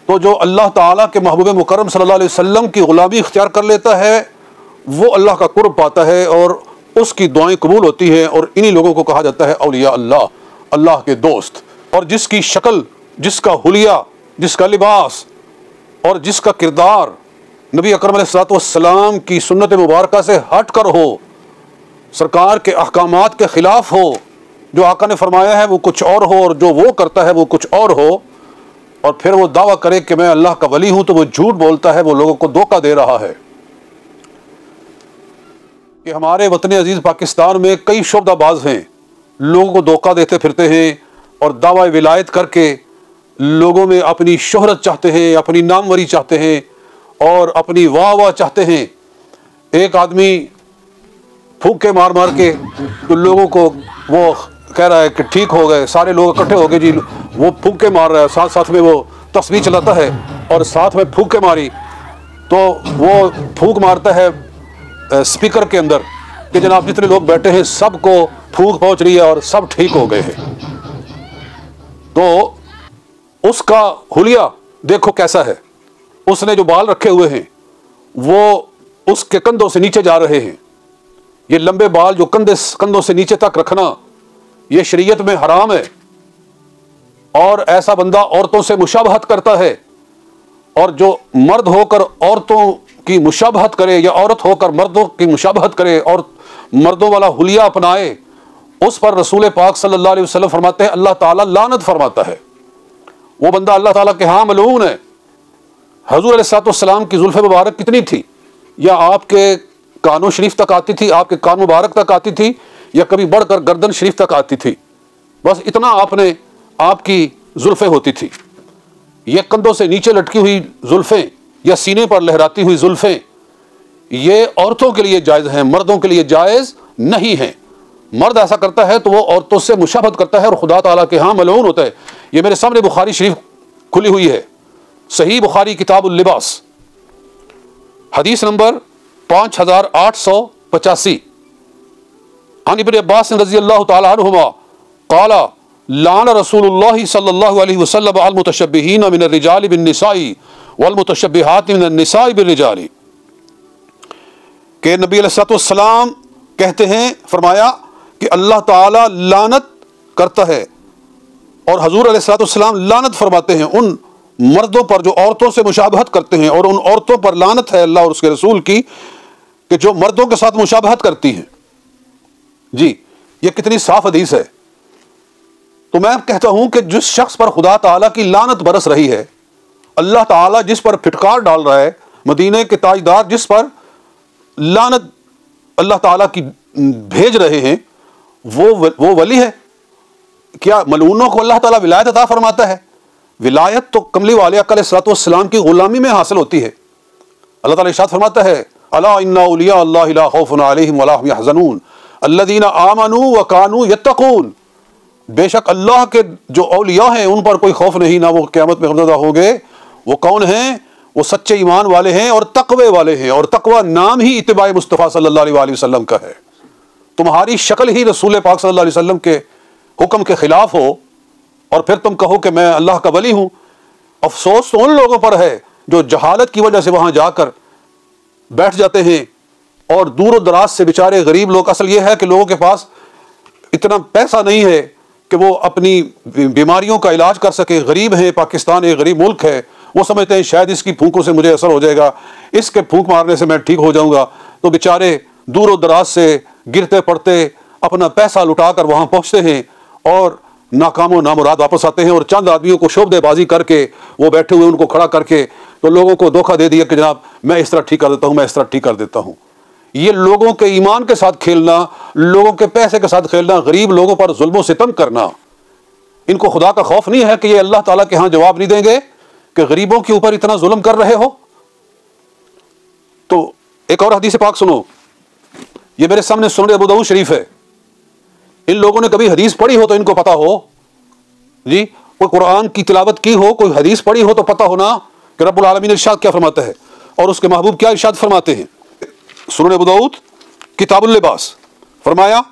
तो जो अल्लाह ताला के महबूब मुकर्रम सल्लल्लाहु अलैहि वसल्लम की ग़ुलामी इख्तियार कर लेता है वो अल्लाह का कुर्ब पाता है और उसकी दुआएं कबूल होती हैं, और इन्हीं लोगों को कहा जाता है औलिया अल्लाह, अल्लाह के दोस्त। और जिसकी शक्ल, जिसका हुलिया, जिसका लिबास और जिसका किरदार नबी अकरम अलैहिस्सलातु वस्सलाम की सुन्नत मुबारका से हट कर हो, सरकार के अहकामात के ख़िलाफ़ हो, जो आका ने फरमाया है वो कुछ और हो और जो वो करता है वो कुछ और हो, और फिर वो दावा करे कि मैं अल्लाह का वली हूँ, तो वो झूठ बोलता है, वो लोगों को धोखा दे रहा है। कि हमारे वतन अजीज़ पाकिस्तान में कई शोबदाबाज हैं, लोगों को धोखा देते फिरते हैं और दावा विलायत करके लोगों में अपनी शोहरत चाहते हैं, अपनी नामवरी चाहते हैं और अपनी वाह वाह चाहते हैं। एक आदमी फूंके मार मार के तो लोगों को वो कह रहा है कि ठीक हो गए, सारे लोग इकट्ठे हो गए जी, वो फूंके मार रहा है, साथ साथ में वो तस्वीर चलाता है और साथ में फूंके मारी, तो वो फूंक मारता है स्पीकर के अंदर कि जनाब जितने लोग बैठे हैं सबको फूंक पहुंच रही है और सब ठीक हो गए हैं। तो उसका हुलिया देखो कैसा है, उसने जो बाल रखे हुए हैं वो उसके कंधों से नीचे जा रहे हैं। ये लंबे बाल जो कंधों से नीचे तक रखना ये शरीयत में हराम है, और ऐसा बंदा औरतों से मुशाबहत करता है, और जो मर्द होकर औरतों की मुशाबहत करे या औरत होकर मर्दों की मुशाबहत करे और मर्दों वाला हुलिया अपनाए, उस पर रसूल पाक सल्लल्लाहु अलैहि वसल्लम फरमाते हैं अल्लाह ताला लानत फरमाता है। वो बंदा अल्लाह ताला के यहाँ मलऊन है। हजूर अलैहिस्सलाम की जुल्फ़े मुबारक कितनी थी, या आपके कानों शरीफ तक आती थी, आपके कान मुबारक तक आती थी, या कभी बढ़कर गर्दन शरीफ तक आती थी, बस इतना आपकी जुल्फ़ें होती थी। ये कंधों से नीचे लटकी हुई जुल्फ़ें या सीने पर लहराती हुई जुल्फ़ें ये औरतों के लिए जायज़ हैं, मर्दों के लिए जायज़ नहीं हैं। मर्द ऐसा करता है तो वो औरतों से मुशाबहत करता है और खुदा ताला के यहाँ मलऊन होता है। ये मेरे सामने बुखारी शरीफ खुली हुई है, सही बुखारी किताबुल लिबास, हदीस नंबर 5885। अन इब्न अब्बास रज़ियल्लाहु ताला अन्हुमा क़ाला लान रसूलुल्लाह सल्लल्लाहु अलैहि वसल्लम अल मुतशब्बिहीन मिन अर्रिजाल बिन निसाई वल मुतशब्बिहात मिन अन्निसाई बिर रिजाल, के नबी अलैहिस्सलातु वस्सलाम कहते हैं, फरमाया कि अल्लाह ताला लानत करता है और हजूर अलैहिस्सलातु वस्सलाम लानत फरमाते हैं उन मर्दों पर जो औरतों से मुशाबहत करते हैं, और उन औरतों पर लानत है अल्लाह और उसके रसूल की कि जो मर्दों के साथ मुशाबहत करती हैं। जी, ये कितनी साफ हदीस है। तो मैं कहता हूं कि जिस शख्स पर खुदा ताला की लानत बरस रही है, अल्लाह ताला जिस पर फिटकार डाल रहा है, मदीने के ताजदार जिस पर लानत अल्लाह ताला की भेज रहे हैं, वो वली है क्या? मलूनों को अल्लाह ताला विलायत अता फरमाता है। विलायत तो कमली वाले अलैहिस्सलातु वस्सलाम की गुलामी में हासिल होती है। अल्लाह ताला इरशाद फरमाता है अला इन्ना औलिया अल्लाहि ला खौफुन अलैहिम वला हुम यहज़नून अल्लज़ीना आमनू व कानू यत्तकून, बेशक अल्लाह के जो औलिया हैं उन पर कोई खौफ नहीं, ना वो क़यामत में ग़मज़दा होंगे। वो कौन हैं? वो सच्चे ईमान वाले हैं और तक़वे वाले हैं, और तक़वा नाम ही इत्तिबाए मुस्तफ़ा सल्लल्लाहु अलैहि वसल्लम का है। तुम्हारी शक्ल ही रसूल पाक सल्लल्लाहु अलैहि वसल्लम के हुक्म के ख़िलाफ़ हो और फिर तुम कहो कि मैं अल्लाह का वली हूँ। अफसोस तो उन लोगों पर है जो जहालत की वजह से वहाँ जाकर बैठ जाते हैं, और दूर दराज से बेचारे गरीब लोग, असल ये है कि लोगों के पास इतना पैसा नहीं है कि वो अपनी बीमारियों का इलाज कर सके। गरीब हैं, पाकिस्तान एक गरीब मुल्क है, वो समझते हैं शायद इसकी फूंकों से मुझे असर हो जाएगा, इसके फूंक मारने से मैं ठीक हो जाऊँगा। तो बेचारे दूर दराज से गिरते पड़ते अपना पैसा लुटा कर वहाँ पहुँचते हैं और नाकामो नामुराद वापस आते हैं, और चंद आदमियों को शोबदेबाजी करके वो बैठे हुए उनको खड़ा करके तो लोगों को धोखा दे दिया कि जनाब मैं इस तरह ठीक कर देता हूँ, मैं इस तरह ठीक कर देता हूँ। ये लोगों के ईमान के साथ खेलना, लोगों के पैसे के साथ खेलना, गरीब लोगों पर जुल्म सितम करना, इनको खुदा का खौफ नहीं है कि ये अल्लाह ताला के यहाँ जवाब नहीं देंगे कि गरीबों के ऊपर इतना जुल्म कर रहे हो। तो एक और हदीस पाक सुनो, ये मेरे सामने सुनन अबू दाऊद शरीफ है। इन लोगों ने कभी हदीस पढ़ी हो तो इनको पता हो जी, कोई कुरान की तिलावत की हो, कोई हदीस पढ़ी हो तो पता होना कि रब्बुल आलमीन इरशाद क्या फरमाता है और उसके महबूब क्या इरशाद फरमाते हैं। सुनन अबू दाऊद किताबुल लिबास फरमाया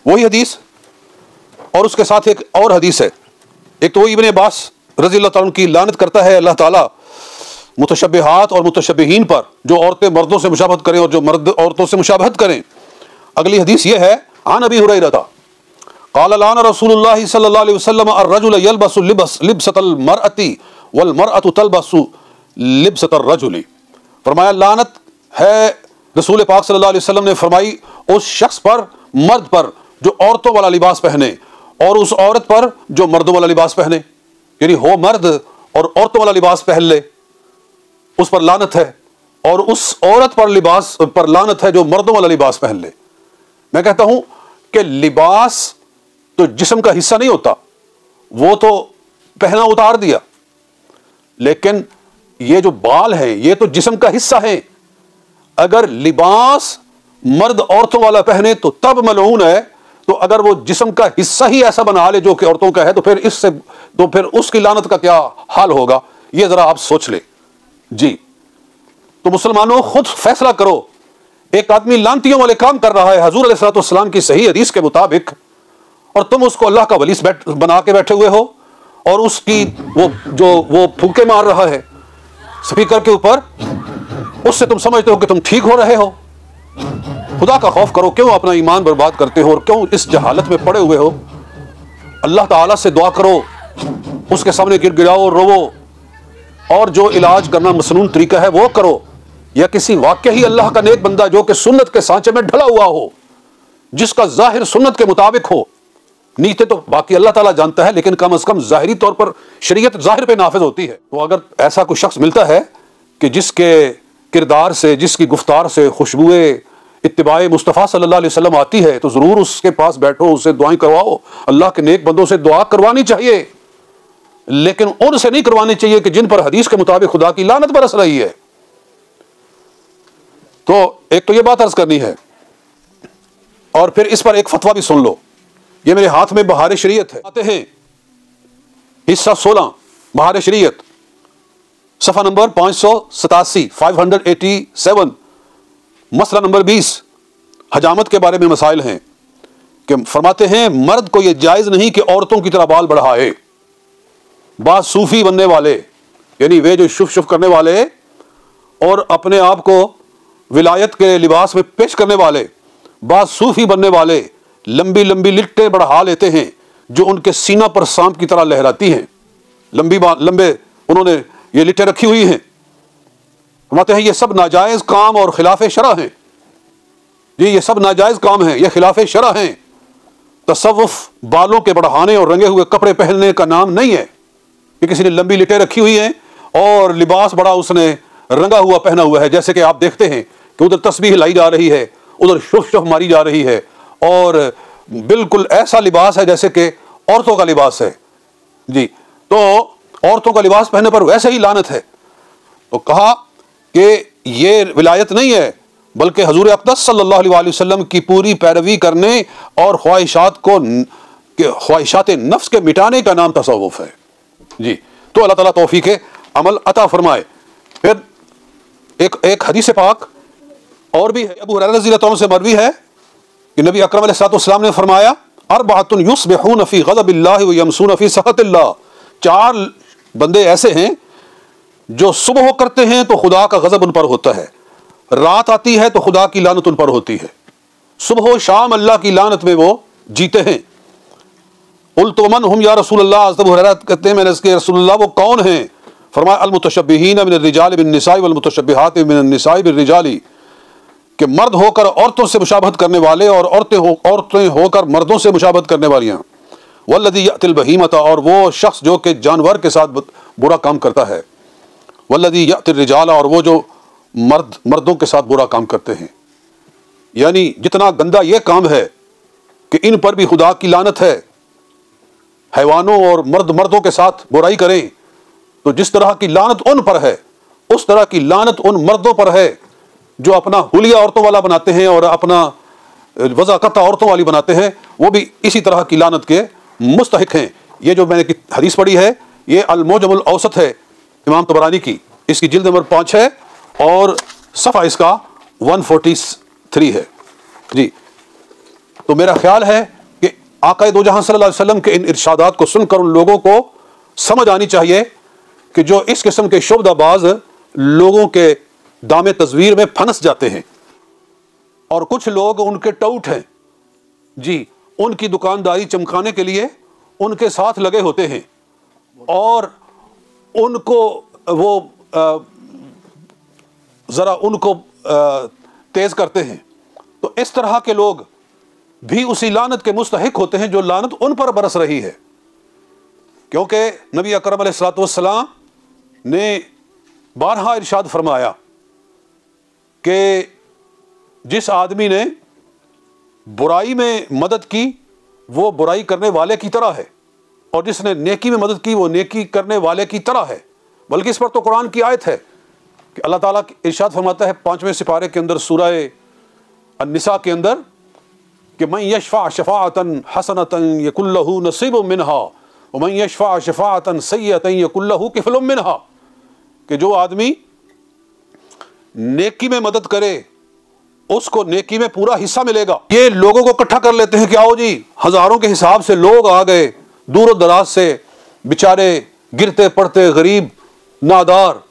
वही हदीस, और उसके साथ एक और हदीस है। एक तो वो इब्न अब्बास रज़ी अल्लाह ताला की लानत करता है अल्लाह ताला मुतशब्बिहात और मुतशब्बिहीन पर, जो औरतें मर्दों से मुशाबहत करें और जो मर्द औरतों से मुशाबहत करें। अगली हदीस ये है, आन अबी हुरैरा क़ाल लाना रसूलुल्लाह सल्लल्लाहु अलैहि वसल्लम अर्रजुल यल्बसु लिब्सतल मरअति वल मरअतु तल्बसु लिब्सतर रजुली। फरमाया लानत है रसूल पाक सल्लल्लाहु अलैहि वसल्लम ने फरमाई उस शख्स पर, मर्द पर जो औरतों वाला लिबास पहने और उस औरत पर जो मर्दों वाला लिबास पहने, यानी हो मर्द और औरतों वाला लिबास पहन ले, उस पर लानत है। और उस औरत पर लिबास पर लानत है जो मर्दों वाला लिबास पहन ले। मैं कहता हूं कि लिबास तो जिस्म का हिस्सा नहीं होता, वो तो पहना उतार दिया, लेकिन ये जो बाल है ये तो जिस्म का हिस्सा है। अगर लिबास मर्द औरतों वाला पहने तो तब मलऊन है, तो अगर वो जिस्म का हिस्सा ही ऐसा बना ले जो कि औरतों का है, तो फिर उसकी लानत का क्या हाल होगा, ये जरा आप सोच ले जी। तो मुसलमानों खुद फैसला करो। एक आदमी लानतियों वाले काम कर रहा है हुजूर अलैहिस्सलाम की सही हदीस के मुताबिक, और तुम उसको अल्लाह का वली बना के बैठे हुए हो, और उसकी वो फूके मार रहा है स्पीकर के ऊपर, उससे तुम समझते हो कि तुम ठीक हो रहे हो। खुदा का खौफ करो, क्यों अपना ईमान बर्बाद करते हो और क्यों इस जहालत में पड़े हुए हो। अल्लाह ताला से दुआ करो, उसके सामने गिड़गिड़ाओ, रोवो, और जो इलाज करना मसनून तरीका है वो करो, या किसी वाकई ही अल्लाह का नेक बंदा जो कि सुन्नत के सांचे में ढला हुआ हो, जिसका जाहिर सुन्नत के मुताबिक हो। नीयतें तो बाकी अल्लाह ताला जानता है, लेकिन कम से कम जाहिरी तौर पर शरीयत जाहिर पे नाफिज होती है। तो अगर ऐसा कोई शख्स मिलता है कि जिसके किरदार से, जिसकी गुफ्तार से खुशबुए इत्तिबाए मुस्तफ़ा सल्लल्लाहु अलैहि वसल्लम आती है, तो ज़रूर उसके पास बैठो, उससे दुआएं करवाओ। अल्लाह के नेक बंदों से दुआ करवानी चाहिए, लेकिन उनसे नहीं करवानी चाहिए कि जिन पर हदीस के मुताबिक खुदा की लानत बरस रही है। तो एक तो ये बात अर्ज करनी है, और फिर इस पर एक फतवा भी सुन लो। ये मेरे हाथ में बहार शरीयत है, आते हैं हिस्सा 16 बहार शरीयत, सफ़ा नंबर 587 587, मसला नंबर 20, हजामत के बारे में मसाइल हैं कि फरमाते हैं मर्द को यह जायज़ नहीं कि औरतों की तरह बाल बढ़ाए। बात सूफी बनने वाले, यानी वे जो शुफ शुफ करने वाले और अपने आप को विलायत के लिबास में पेश करने वाले, बात सूफी बनने वाले लंबी लंबी लिट्टें बढ़ा लेते हैं जो उनके सीना पर सांप की तरह लहराती हैं। लंबे उन्होंने ये लिट्टें रखी हुई हैं। फरमाते हैं ये सब नाजायज़ काम और खिलाफ शरअ हैं। ये सब नाजायज़ काम हैं, ये खिलाफ शरअ हैं। तसव्वुफ बालों के बढ़ाने और रंगे हुए कपड़े पहनने का नाम नहीं है। कि किसी ने लंबी लिटें रखी हुई हैं और लिबास बड़ा उसने रंगा हुआ पहना हुआ है, जैसे कि आप देखते हैं कि उधर तस्बीह हिलाई जा रही है, उधर शुफ शुफ मारी जा रही है, और बिल्कुल ऐसा लिबास है जैसे कि औरतों का लिबास है जी। तो औरतों का लिबास पहनने पर वैसे ही लानत है। तो कहा कि ये विलायत नहीं है, बल्कि हजूर अक़दस सल्लल्लाहु अलैहि वसल्लम की पूरी पैरवी करने और ख्वाहिशात नफ्स के मिटाने का नाम तसव्वुफ है जी। तो अल्लाह ताला तौफीक अमल अता फरमाए। फिर एक हदीस पाक और भी है, अबू हुरैरा रज़ियल्लाहु अन्हु से मरवी है कि नबी अकरम अलैहिस्सलाम ने फरमाया अरबअतुन युस्बिहून फी ग़ज़बिल्लाहि व यमसून फी सख़तिल्लाह। 4 बंदे ऐसे हैं जो सुबह करते हैं तो खुदा का गज़ब उन पर होता है, रात आती है तो खुदा की लानत उन पर होती है। सुबह शाम अल्लाह की लानत में वो जीते हैं। क़ुल्तु मन हुम या रसूलल्लाह, अबू हुरैरा कहते हैं मैंने इसके रसूलल्लाह वो कौन हैं? फरमाया अल मुतशब्बिहीन मिन रिजाल बिन निसाई वल मुतशब्बिहात मिन निसाई बिर रिजाली, कि मर्द होकर औरतों से मुशाबहत करने वाले और औरतें होकर मर्दों से मुशाबहत करने वालियां। वल्लज़ी यअतिल बहीमता, और वो शख्स जो कि जानवर के साथ बुरा काम करता है। वल्लज़ी यअतिर रिजाला, और वो जो मर्दों के साथ बुरा काम करते हैं। यानी जितना गंदा ये काम है कि इन पर भी खुदा की लानत है। हैवानों और मर्दों के साथ बुराई करें तो जिस तरह की लानत उन पर है, उस तरह की लानत उन मर्दों पर है जो अपना हुलिया औरतों वाला बनाते हैं और अपना वज़ाकता औरतों वाली बनाते हैं। वो भी इसी तरह की लानत के मुस्तहिक हैं। ये जो मैंने हदीस पढ़ी है ये अल-मुअजमुल औसत है इमाम तबरानी की, इसकी जिल्द नंबर 5 है और सफ़ा इसका 143 है जी। तो मेरा ख्याल है कि आक़ा दो जहां सल्लल्लाहु अलैहि वसल्लम के इन इरशादात को सुनकर उन लोगों को समझ आनी चाहिए कि जो इस किस्म के शुबदाबाज लोगों के दामे तस्वीर में फंस जाते हैं और कुछ लोग उनके टउट हैं जी, उनकी दुकानदारी चमकाने के लिए उनके साथ लगे होते हैं और उनको वो ज़रा उनको तेज़ करते हैं। तो इस तरह के लोग भी उसी लानत के मुस्तहिक होते हैं जो लानत उन पर बरस रही है, क्योंकि नबी अकरम अलैहिस्सलातु वस्सलाम ने बारहा इरशाद फरमाया कि जिस आदमी ने बुराई में मदद की वो बुराई करने वाले की तरह है और जिसने नेकी में मदद की वो नेकी करने वाले की तरह है। बल्कि इस पर तो कुरान की आयत है कि अल्लाह ताला इरशाद फरमाता है 5वें सिपारे के अंदर सूरह अन्निसा के अंदर कि मन यशफ़ा शफ़ाअतन हसनतन यकुल लहू नसीबुम मिनहा व मन यशफ़ा शफ़ाअतन सय्यतन यकुल लहू किफ़लुम मिनहा, कि जो आदमी नेकी में मदद करे उसको नेकी में पूरा हिस्सा मिलेगा। ये लोगों को इकट्ठा कर लेते हैं कि आओ जी, हजारों के हिसाब से लोग आ गए दूर दराज से, बेचारे गिरते पड़ते गरीब नादार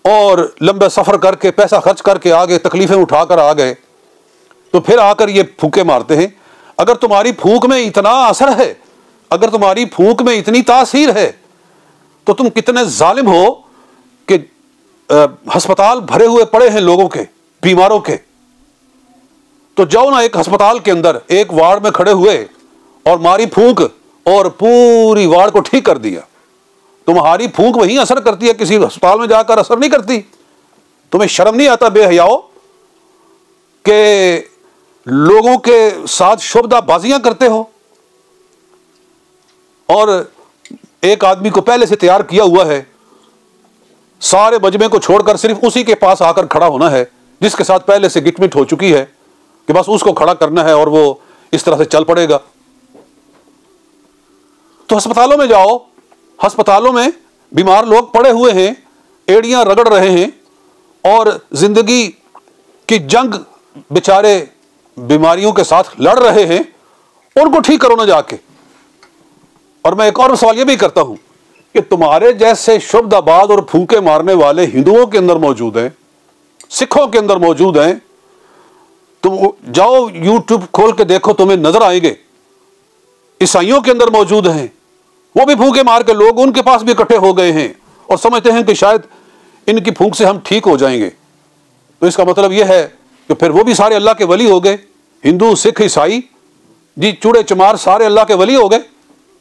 और लंबे सफ़र करके पैसा खर्च करके आ गए, तकलीफ़ें उठाकर आ गए, तो फिर आकर ये फूके मारते हैं। अगर तुम्हारी फूक में इतना असर है, अगर तुम्हारी फूक में इतनी तासीर है, तो तुम कितने जालिम हो कि अस्पताल भरे हुए पड़े हैं लोगों के, बीमारों के, तो जाओ ना एक अस्पताल के अंदर एक वार्ड में खड़े हुए और मारी फूंक और पूरी वार्ड को ठीक कर दिया। तुम्हारी फूंक वहीं असर करती है, किसी अस्पताल में जाकर असर नहीं करती। तुम्हें शर्म नहीं आता बेहयाओ कि लोगों के साथ शुबदाबाजियां करते हो और एक आदमी को पहले से तैयार किया हुआ है, सारे मजमे को छोड़कर सिर्फ उसी के पास आकर खड़ा होना है जिसके साथ पहले से गिटमिट हो चुकी है कि बस उसको खड़ा करना है और वो इस तरह से चल पड़ेगा। तो अस्पतालों में जाओ, अस्पतालों में बीमार लोग पड़े हुए हैं, एड़ियां रगड़ रहे हैं और जिंदगी की जंग बेचारे बीमारियों के साथ लड़ रहे हैं, उनको ठीक करो ना जाके। और मैं एक और सवाल ये भी करता हूं कि तुम्हारे जैसे शुबदाबाज और फूंके मारने वाले हिंदुओं के अंदर मौजूद हैं, सिखों के अंदर मौजूद हैं, तुम जाओ यूट्यूब खोल के देखो तुम्हें नजर आएंगे। ईसाइयों के अंदर मौजूद हैं, वो भी फूंके मार के लोग उनके पास भी इकट्ठे हो गए हैं और समझते हैं कि शायद इनकी फूंक से हम ठीक हो जाएंगे। तो इसका मतलब यह है कि फिर वो भी सारे अल्लाह के वली हो गए, हिंदू सिख ईसाई जी चूड़े चमार सारे अल्लाह के वली हो गए।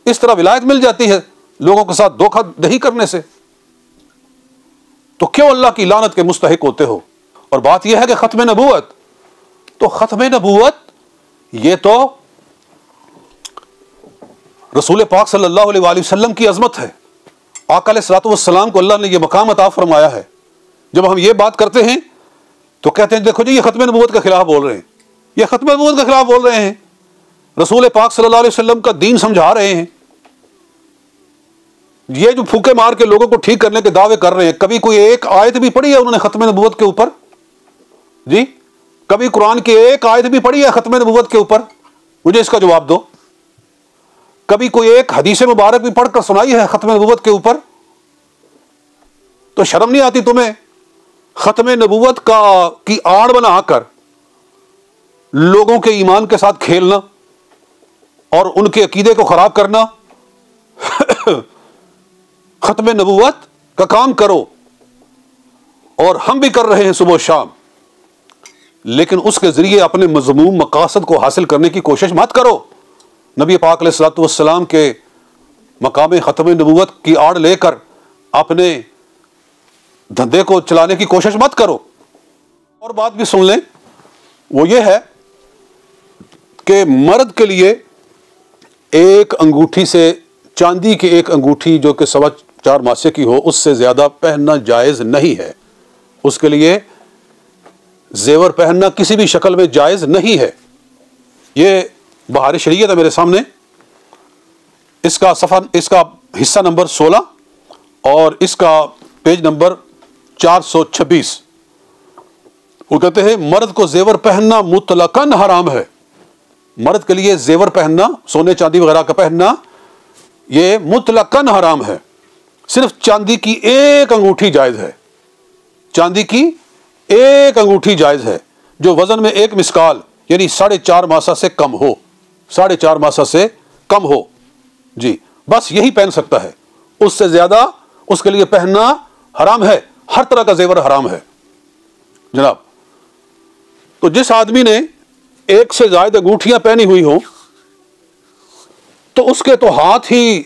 इस तरह विलायत मिल जाती है लोगों के साथ धोखा दही करने से। तो क्यों अल्लाह की लानत के मुस्तहिक होते हो? और बात यह है कि खत्म नबूवत, तो खत्म नबूवत ये तो रसूल पाक सल्लल्लाहु अलैहि वसल्लम की अजमत है। आका अलैहिस्सलातु वस्सलाम को अल्लाह ने यह मकाम अता फरमाया है। जब हम ये बात करते हैं तो कहते हैं देखो जी ये खत्म नबूवत के खिलाफ बोल रहे हैं, ये खत्म नबूवत के खिलाफ बोल रहे हैं, रसूल पाक सल्लल्लाहु अलैहि वसल्लम का दीन समझा रहे हैं। ये जो फूके मार के लोगों को ठीक करने के दावे कर रहे हैं, कभी कोई एक आयत भी पढ़ी है उन्होंने खत्म नबूवत के ऊपर? जी कभी कुरान की एक आयत भी पढ़ी है खत्म नबूवत के ऊपर? मुझे इसका जवाब दो। कभी कोई एक हदीस मुबारक भी पढ़कर सुनाई है खत्म नबूवत के ऊपर? तो शर्म नहीं आती तुम्हें खत्म नबूवत की आड़ बनाकर लोगों के ईमान के साथ खेलना और उनके अकीदे को खराब करना? खत्म नबूवत का काम करो और हम भी कर रहे हैं सुबह शाम, लेकिन उसके जरिए अपने मज़मूम मकासद को हासिल करने की कोशिश मत करो। नबी पाक अलैहिस्सलातु वस्सलाम के मकाम खत्म नबूवत की आड़ लेकर अपने धंधे को चलाने की कोशिश मत करो। और बात भी सुन लें, वो ये है कि मर्द के लिए एक अंगूठी से, चांदी की एक अंगूठी जो कि 4.25 मासे की हो, उससे ज़्यादा पहनना जायज़ नहीं है। उसके लिए जेवर पहनना किसी भी शक्ल में जायज़ नहीं है। ये बहार शरीयत है मेरे सामने, इसका हिस्सा नंबर 16 और इसका पेज नंबर 426। वो कहते हैं मर्द को जेवर पहनना मुतलकन हराम है। मर्द के लिए जेवर पहनना, सोने चांदी वगैरह का पहनना ये मुतलकन हराम है। सिर्फ चांदी की एक अंगूठी जायज़ है, चांदी की एक अंगूठी जायज़ है जो वज़न में 1 मिसकाल यानी 4.5 मासा से कम हो, 4.5 मासा से कम हो जी, बस यही पहन सकता है। उससे ज़्यादा उसके लिए पहनना हराम है, हर तरह का जेवर हराम है जनाब। तो जिस आदमी ने एक से ज़्यादा अंगूठियां पहनी हुई हो तो उसके तो हाथ ही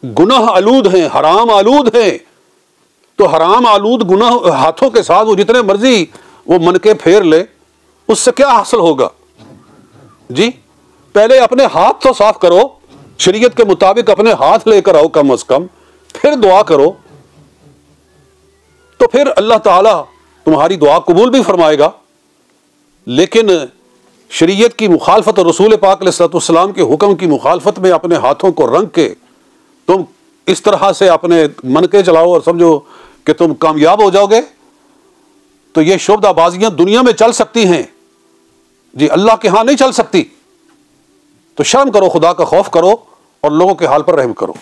गुनाह आलूद हैं, हराम आलूद हैं। तो हराम आलूद गुनाह हाथों के साथ वो जितने मर्जी वो मनके फेर ले, उससे क्या हासिल होगा जी? पहले अपने हाथ तो साफ करो, शरीयत के मुताबिक अपने हाथ लेकर आओ कम अज कम, फिर दुआ करो, तो फिर अल्लाह ताला तुम्हारी दुआ कबूल भी फरमाएगा। लेकिन शरीयत की मुखालफत और रसूल पाक अलैहिस्सलाम के हुक्म की मुखालफत में अपने हाथों को रंग के तुम इस तरह से अपने मन के चलाओ और समझो कि तुम कामयाब हो जाओगे, तो ये शोबदाबाजियां दुनिया में चल सकती हैं जी, अल्लाह के यहां नहीं चल सकती। तो शर्म करो, खुदा का खौफ करो और लोगों के हाल पर रहम करो।